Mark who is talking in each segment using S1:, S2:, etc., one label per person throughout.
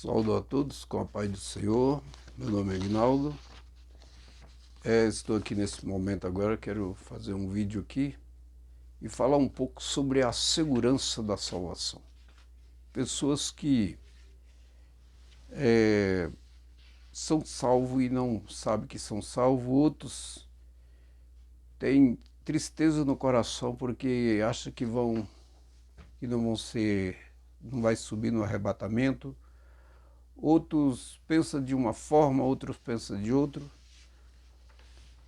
S1: Saúdo a todos com a paz do Senhor. Meu nome é Aguinaldo. Estou aqui nesse momento agora, quero fazer um vídeo aqui e falar um pouco sobre a segurança da salvação. Pessoas que são salvos e não sabem que são salvos, outros têm tristeza no coração porque acham que não vai subir no arrebatamento. Outros pensam de uma forma, outros pensam de outra.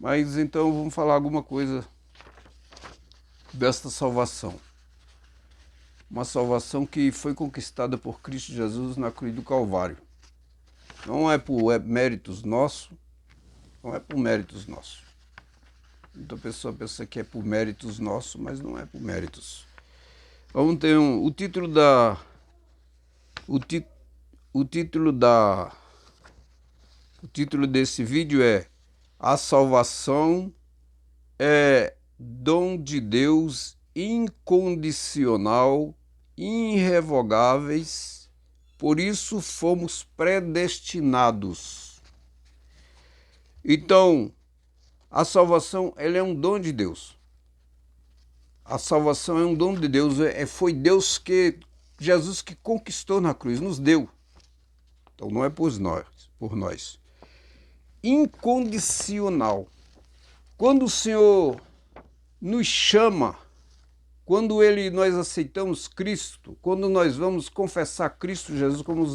S1: Mas então vamos falar alguma coisa desta salvação. Uma salvação que foi conquistada por Cristo Jesus na cruz do Calvário. Não é por méritos nossos, não é por méritos nossos. Então a pessoa pensa que é por méritos nossos, mas não é por méritos. Vamos ter o título desse vídeo é: a salvação é dom de Deus incondicional, irrevogáveis, por isso fomos predestinados. Então, a salvação ela é um dom de Deus. A salvação é um dom de Deus, foi Deus Jesus que conquistou na cruz, nos deu. Então não é por nós. Incondicional. Quando o Senhor nos chama, quando nós aceitamos Cristo, quando nós vamos confessar Cristo Jesus como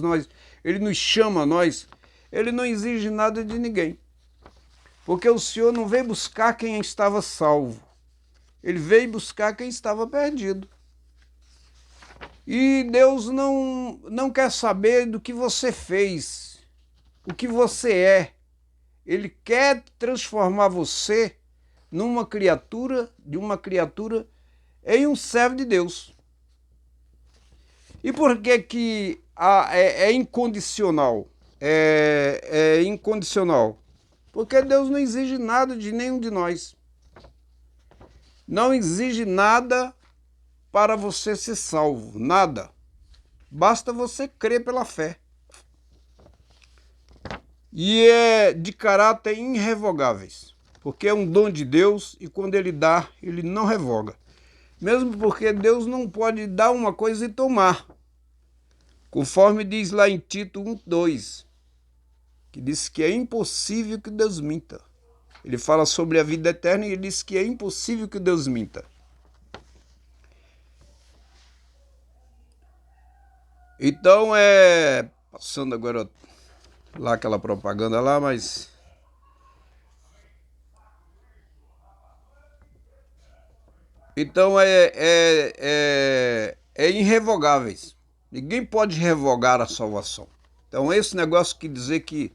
S1: Ele nos chama a nós, Ele não exige nada de ninguém. Porque o Senhor não veio buscar quem estava salvo, Ele veio buscar quem estava perdido. E Deus não quer saber do que você fez, o que você é. Ele quer transformar você de uma criatura em um servo de Deus. E por que é incondicional? É incondicional. Porque Deus não exige nada de nenhum de nós. Não exige nada para você ser salvo, nada. Basta você crer pela fé. E é de caráter irrevogáveis, porque é um dom de Deus e quando Ele dá, Ele não revoga. Mesmo porque Deus não pode dar uma coisa e tomar. Conforme diz lá em Tito 1:2, que diz que é impossível que Deus minta. Ele fala sobre a vida eterna e ele diz que é impossível que Deus minta. Então passando agora lá aquela propaganda lá, mas então é irrevogáveis. Ninguém pode revogar a salvação. Então esse negócio que dizer que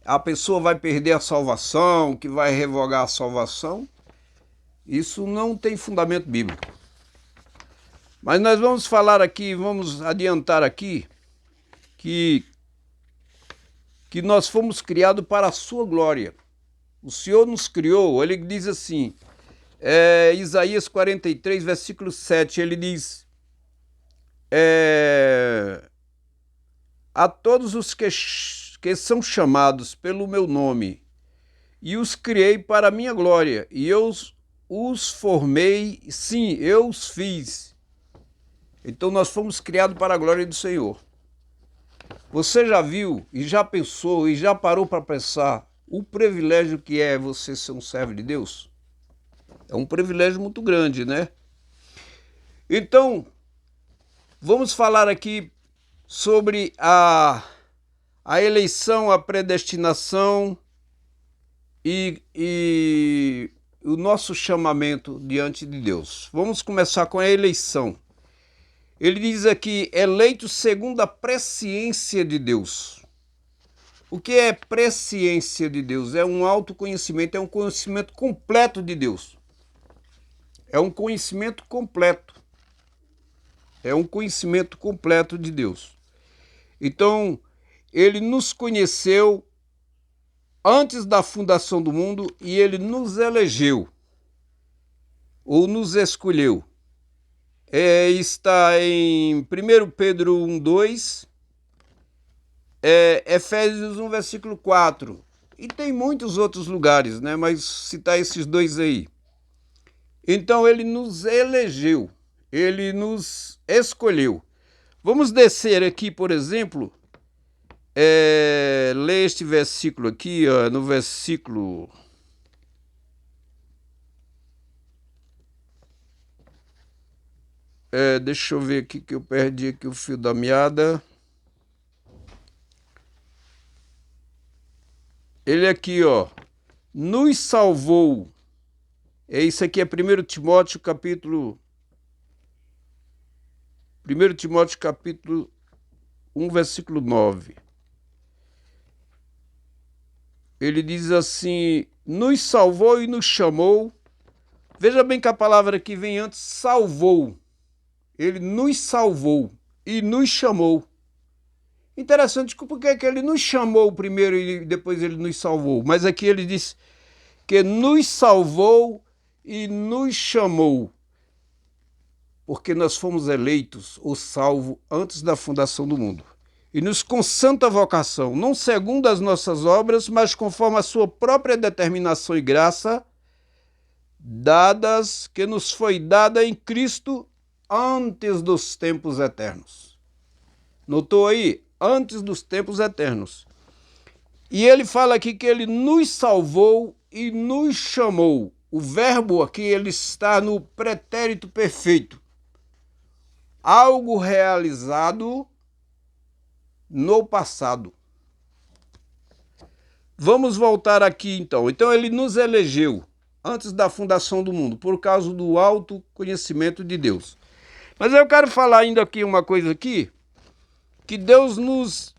S1: a pessoa vai perder a salvação, que vai revogar a salvação, isso não tem fundamento bíblico. Mas nós vamos falar aqui, vamos adiantar aqui que nós fomos criados para a sua glória. O Senhor nos criou, ele diz assim, Isaías 43, versículo 7, ele diz, a todos os que são chamados pelo meu nome, e os criei para a minha glória, e eu os formei, sim, eu os fiz. Então nós fomos criados para a glória do Senhor. Você já viu e já pensou e já parou para pensar o privilégio que é você ser um servo de Deus? É um privilégio muito grande, né? Então, vamos falar aqui sobre a eleição, a predestinação e o nosso chamamento diante de Deus. Vamos começar com a eleição. Ele diz aqui, eleito segundo a presciência de Deus. O que é presciência de Deus? É um autoconhecimento, é um conhecimento completo de Deus. É um conhecimento completo. É um conhecimento completo de Deus. Então, Ele nos conheceu antes da fundação do mundo e Ele nos elegeu, ou nos escolheu. Está em 1 Pedro 1:2, Efésios 1, versículo 4. E tem muitos outros lugares, né? Mas citar esses dois aí. Então ele nos elegeu, ele nos escolheu. Vamos descer aqui, por exemplo, ler este versículo aqui, ó, no versículo... deixa eu ver aqui que eu perdi aqui o fio da meada. Ele aqui, ó, nos salvou. Isso aqui é 1 Timóteo capítulo 1, versículo 9. Ele diz assim, nos salvou e nos chamou. Veja bem que a palavra que vem antes, salvou. Ele nos salvou e nos chamou. Interessante, por que ele nos chamou primeiro e depois ele nos salvou? Mas aqui ele diz que nos salvou e nos chamou. Porque nós fomos eleitos ou salvos antes da fundação do mundo. E nos com santa vocação, não segundo as nossas obras, mas conforme a sua própria determinação e graça, que nos foi dada em Cristo antes dos tempos eternos. Notou aí? Antes dos tempos eternos. E ele fala aqui que ele nos salvou e nos chamou. O verbo aqui ele está no pretérito perfeito. Algo realizado no passado. Vamos voltar aqui então. Então ele nos elegeu antes da fundação do mundo, por causa do alto conhecimento de Deus. Mas eu quero falar ainda aqui uma coisa aqui, que Deus nos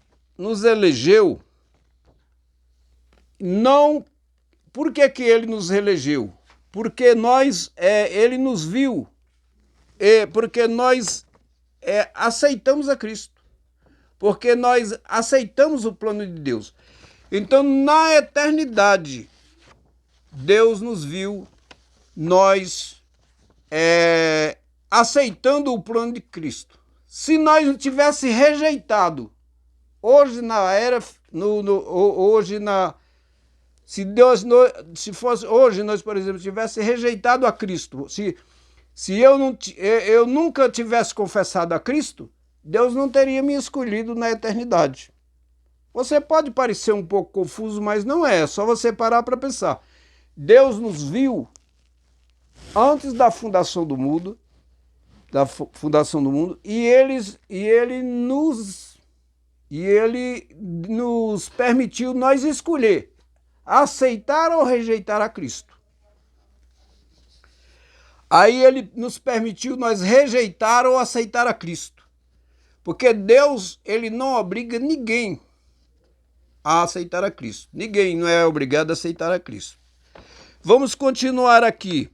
S1: elegeu, não... Por que ele nos elegeu? Porque ele nos viu, porque nós aceitamos a Cristo, porque nós aceitamos o plano de Deus. Então, na eternidade, Deus nos viu, nós aceitando o plano de Cristo. Se nós não tivéssemos rejeitado, hoje na era, se fosse hoje nós, por exemplo, tivéssemos rejeitado a Cristo, se eu nunca tivesse confessado a Cristo, Deus não teria me escolhido na eternidade. Você pode parecer um pouco confuso, mas não é só você parar para pensar. Deus nos viu antes da fundação do mundo, e ele nos permitiu nós escolher aceitar ou rejeitar a Cristo. Aí ele nos permitiu nós rejeitar ou aceitar a Cristo. Porque Deus, ele não obriga ninguém a aceitar a Cristo. Ninguém não é obrigado a aceitar a Cristo. Vamos continuar aqui.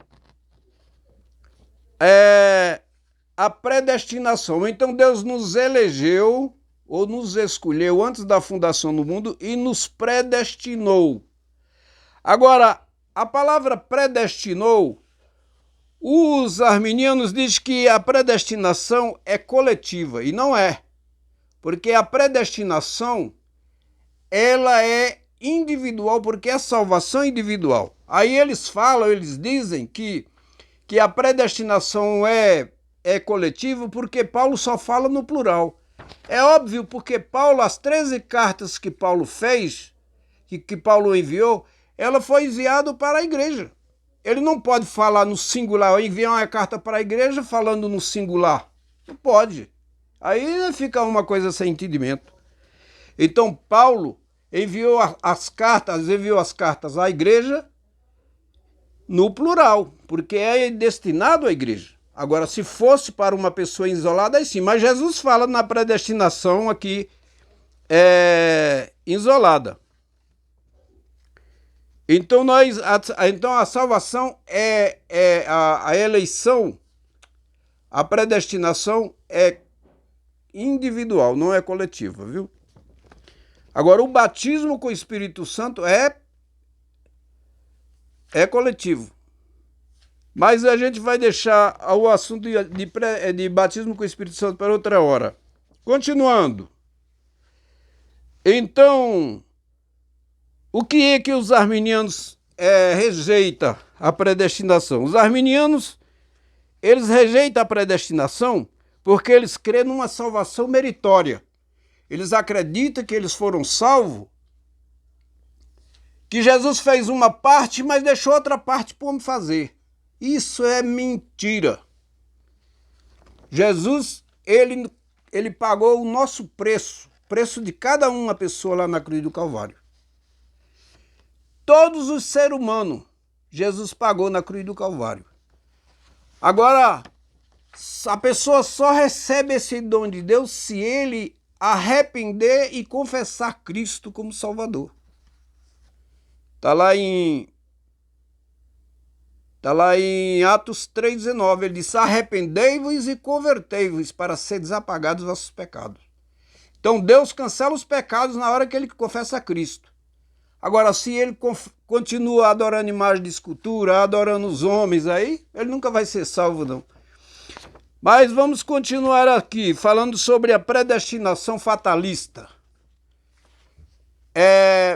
S1: A predestinação. Então Deus nos elegeu ou nos escolheu antes da fundação do mundo e nos predestinou. Agora, a palavra predestinou, os arminianos dizem que a predestinação é coletiva, e não é. Porque a predestinação, ela é individual, porque a salvação é individual. Aí eles dizem que a predestinação é coletiva porque Paulo só fala no plural. É óbvio, porque Paulo, as 13 cartas que Paulo fez, que Paulo enviou, ela foi enviada para a igreja. Ele não pode falar no singular, enviar uma carta para a igreja falando no singular. Não pode. Aí fica uma coisa sem entendimento. Então Paulo enviou as cartas à igreja no plural, porque é destinado à igreja. Agora, se fosse para uma pessoa isolada, aí sim. Mas Jesus fala na predestinação aqui, isolada. Então, a salvação a eleição, a predestinação é individual, não é coletiva, viu? Agora, o batismo com o Espírito Santo é coletivo. Mas a gente vai deixar o assunto de batismo com o Espírito Santo para outra hora. Continuando. Então, o que é que os arminianos rejeitam a predestinação? Os arminianos, eles rejeitam a predestinação porque eles creem numa salvação meritória. Eles acreditam que eles foram salvos, que Jesus fez uma parte, mas deixou outra parte para o homem fazer. Isso é mentira. Jesus, ele pagou o nosso preço de cada uma pessoa lá na cruz do Calvário. Todos os seres humanos, Jesus pagou na cruz do Calvário. Agora, a pessoa só recebe esse dom de Deus se ele arrepender e confessar Cristo como Salvador. Está lá em Atos 3,19, ele diz: arrependei-vos e convertei-vos para ser desapagados os vossos pecados. Então Deus cancela os pecados na hora que ele confessa a Cristo. Agora, se ele continua adorando imagem de escultura, adorando os homens, aí ele nunca vai ser salvo, não. Mas vamos continuar aqui, falando sobre a predestinação fatalista.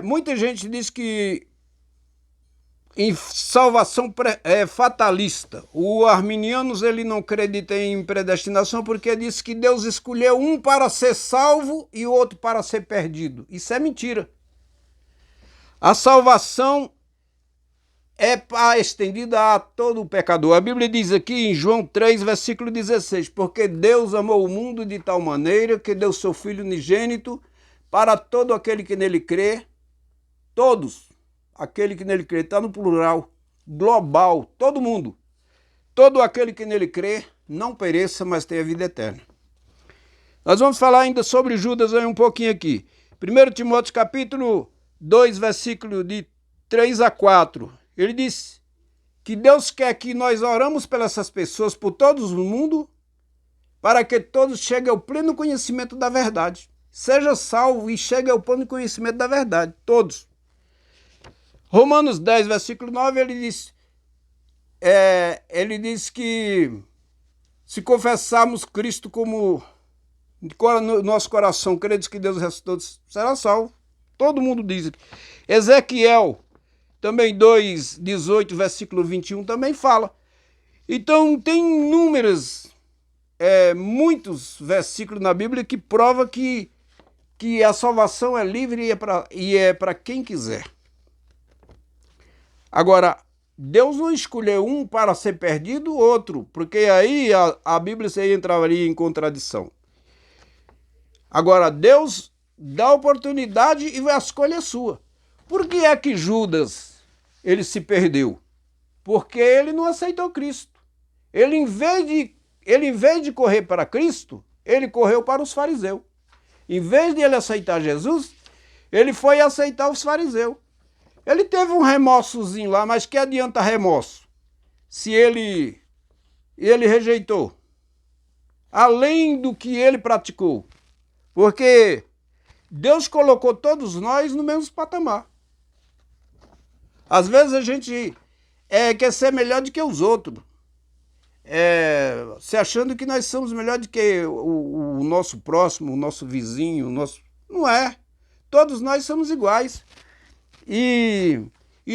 S1: Muita gente diz que em salvação fatalista. O arminianos, ele não acredita em predestinação porque diz que Deus escolheu um para ser salvo e o outro para ser perdido. Isso é mentira. A salvação é estendida a todo o pecador. A Bíblia diz aqui em João 3, versículo 16, porque Deus amou o mundo de tal maneira que deu seu Filho unigênito para todo aquele que nele crê, todos, aquele que nele crê, está no plural, global, todo mundo. Todo aquele que nele crê não pereça, mas tenha vida eterna. Nós vamos falar ainda sobre Judas aí um pouquinho aqui. 1 Timóteo capítulo 2, versículo de 3 a 4. Ele diz que Deus quer que nós oramos pelas essas pessoas, por todos no mundo, para que todos cheguem ao pleno conhecimento da verdade. Seja salvo e chegue ao pleno conhecimento da verdade, todos. Romanos 10, versículo 9, ele diz que se confessarmos Cristo como no nosso coração, cremos que Deus ressuscitou, será salvo. Todo mundo diz. Ezequiel, também 2, 18, versículo 21, também fala. Então, tem muitos versículos na Bíblia que provam que a salvação é livre e é para quem quiser. Agora, Deus não escolheu um para ser perdido, outro, porque aí a Bíblia entraria em contradição. Agora, Deus dá oportunidade e a escolha é sua. Por que é que Judas ele se perdeu? Porque ele não aceitou Cristo. Ele, em vez de correr para Cristo, ele correu para os fariseus. Em vez de ele aceitar Jesus, ele foi aceitar os fariseus. Ele teve um remorsozinho lá, mas que adianta remorso? Se ele rejeitou, além do que ele praticou. Porque Deus colocou todos nós no mesmo patamar. Às vezes a gente quer ser melhor do que os outros. Se achando que nós somos melhor do que o nosso próximo, o nosso vizinho, Não é. Todos nós somos iguais. E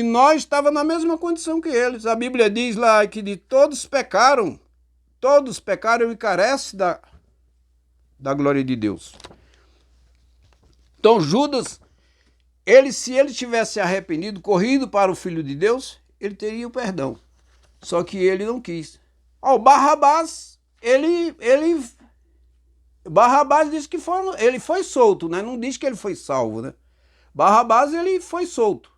S1: nós estávamos na mesma condição que eles. A Bíblia diz lá que todos pecaram e carecem da glória de Deus. Então Judas, se ele tivesse arrependido, corrido para o Filho de Deus, ele teria o perdão. Só que ele não quis. Barrabás, Barrabás diz que ele foi solto, né? Não diz que ele foi salvo, né? Barrabás, ele foi solto.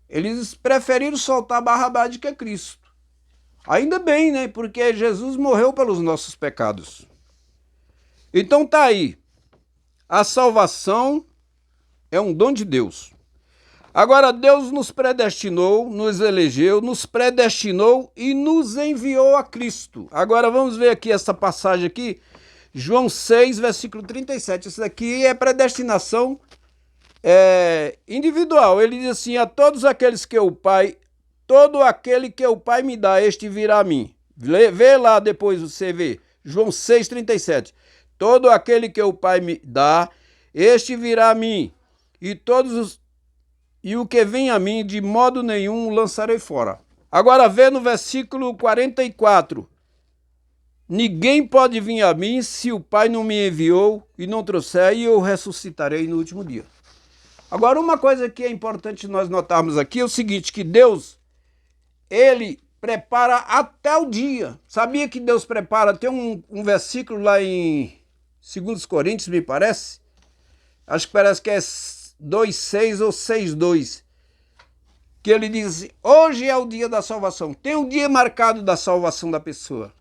S1: Eles preferiram soltar Barrabás do que Cristo. Ainda bem, né? Porque Jesus morreu pelos nossos pecados. Então tá aí. A salvação é um dom de Deus. Agora, Deus nos predestinou, nos elegeu, nos predestinou e nos enviou a Cristo. Agora vamos ver aqui essa passagem aqui. João 6, versículo 37. Isso daqui é predestinação individual. Ele diz assim: a todos aqueles que todo aquele que o Pai me dá, este virá a mim. Vê lá depois você vê. João 6, 37. Todo aquele que o Pai me dá, este virá a mim, e o que vem a mim, de modo nenhum o lançarei fora. Agora vê no versículo 44. Ninguém pode vir a mim se o Pai não me enviou e não trouxer, e eu ressuscitarei no último dia. Agora, uma coisa que é importante nós notarmos aqui é o seguinte, que Deus, ele prepara até o dia. Sabia que Deus prepara? Tem um versículo lá em 2 Coríntios, me parece. Acho que parece que é 2:6 ou 6:2. Que ele diz, hoje é o dia da salvação. Tem um dia marcado da salvação da pessoa.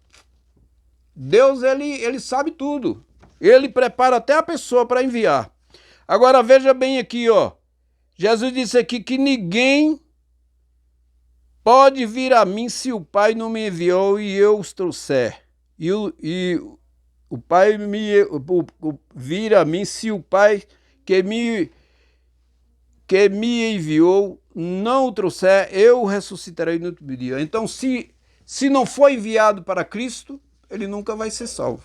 S1: Deus, ele sabe tudo. Ele prepara até a pessoa para enviar. Agora veja bem aqui, ó. Jesus disse aqui que ninguém pode vir a mim se o Pai não me enviou e eu os trouxer. E o Pai vir a mim se o Pai que me enviou não o trouxer, eu o ressuscitarei no último dia. Então, se não for enviado para Cristo, ele nunca vai ser salvo.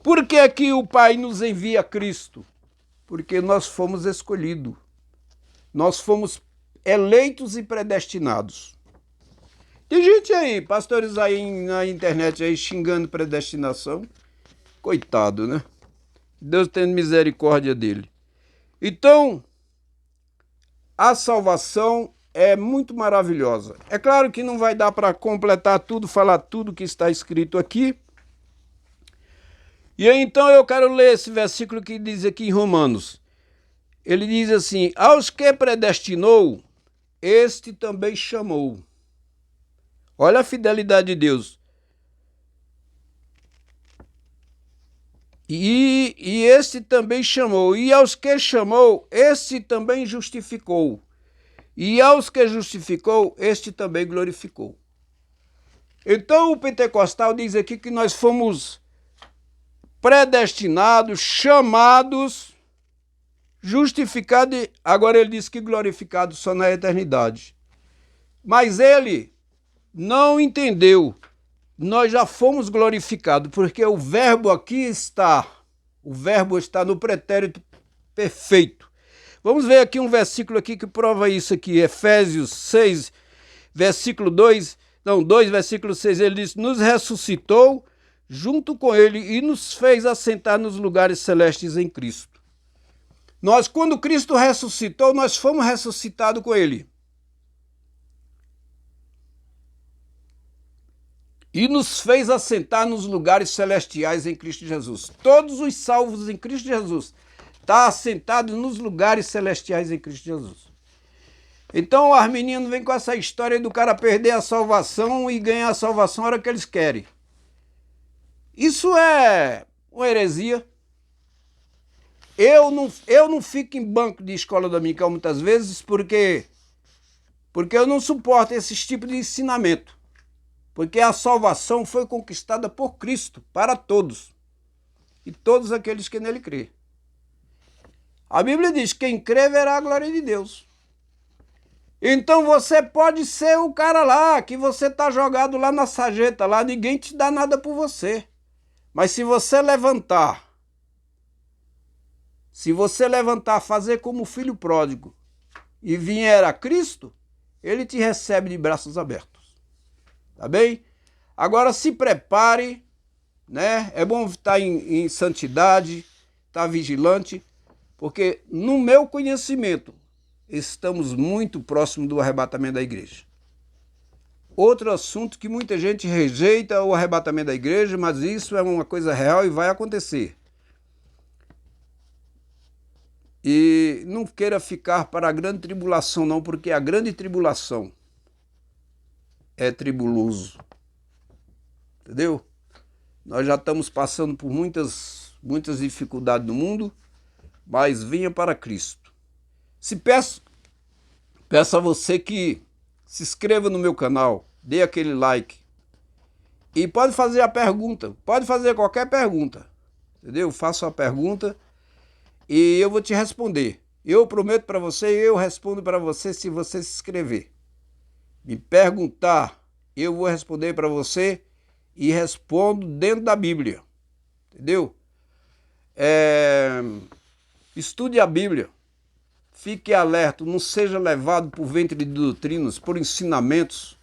S1: Por que que o Pai nos envia Cristo? Porque nós fomos escolhidos. Nós fomos eleitos e predestinados. Tem gente aí, pastores aí na internet aí xingando predestinação. Coitado, né? Deus tendo misericórdia dele. Então, a salvação é muito maravilhosa. É claro que não vai dar para completar tudo, falar tudo que está escrito aqui. E aí, então eu quero ler esse versículo que diz aqui em Romanos. Ele diz assim, aos que predestinou, este também chamou. Olha a fidelidade de Deus. E este também chamou. E aos que chamou, este também justificou. E aos que justificou, este também glorificou. Então o pentecostal diz aqui que nós fomos predestinados, chamados, justificados, agora ele diz que glorificados só na eternidade. Mas ele não entendeu. Nós já fomos glorificados, porque o verbo aqui está. O verbo está no pretérito perfeito. Vamos ver aqui um versículo aqui que prova isso aqui. Efésios 6, versículo 2, versículo 6, ele diz, nos ressuscitou junto com ele e nos fez assentar nos lugares celestes em Cristo. Nós, quando Cristo ressuscitou, nós fomos ressuscitados com ele. E nos fez assentar nos lugares celestiais em Cristo Jesus. Todos os salvos em Cristo Jesus estão assentados nos lugares celestiais em Cristo Jesus. Então o arminiano vem com essa história do cara perder a salvação e ganhar a salvação na hora que eles querem. Isso é uma heresia. Eu não fico em banco de escola dominical muitas vezes porque eu não suporto esse tipo de ensinamento. Porque a salvação foi conquistada por Cristo para todos. E todos aqueles que nele crê. A Bíblia diz, quem crê verá a glória de Deus. Então você pode ser o cara lá, que você está jogado lá na sarjeta, lá ninguém te dá nada por você. Mas se você levantar, fazer como o filho pródigo e vier a Cristo, ele te recebe de braços abertos. Tá bem? Agora se prepare, né? É bom estar em santidade, estar vigilante, porque no meu conhecimento estamos muito próximo do arrebatamento da igreja. Outro assunto que muita gente rejeita o arrebatamento da igreja, mas isso é uma coisa real e vai acontecer. E não queira ficar para a grande tribulação não, porque a grande tribulação é tribuloso. Entendeu? Nós já estamos passando por muitas dificuldades no mundo, mas venha para Cristo. Peço a você que se inscreva no meu canal, dê aquele like. E pode fazer a pergunta, pode fazer qualquer pergunta. Entendeu? Faça a pergunta e eu vou te responder. Eu prometo para você, eu respondo para você se você se inscrever. Me perguntar, eu vou responder para você e respondo dentro da Bíblia, entendeu? Estude a Bíblia. Fique alerta, não seja levado por ventre de doutrinas, por ensinamentos.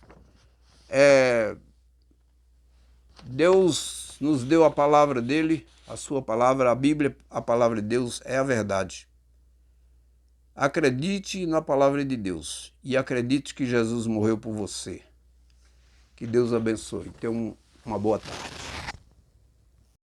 S1: Deus nos deu a palavra dele, a sua palavra, a Bíblia, a palavra de Deus é a verdade. Acredite na palavra de Deus e acredite que Jesus morreu por você. Que Deus abençoe. Tenha uma boa tarde.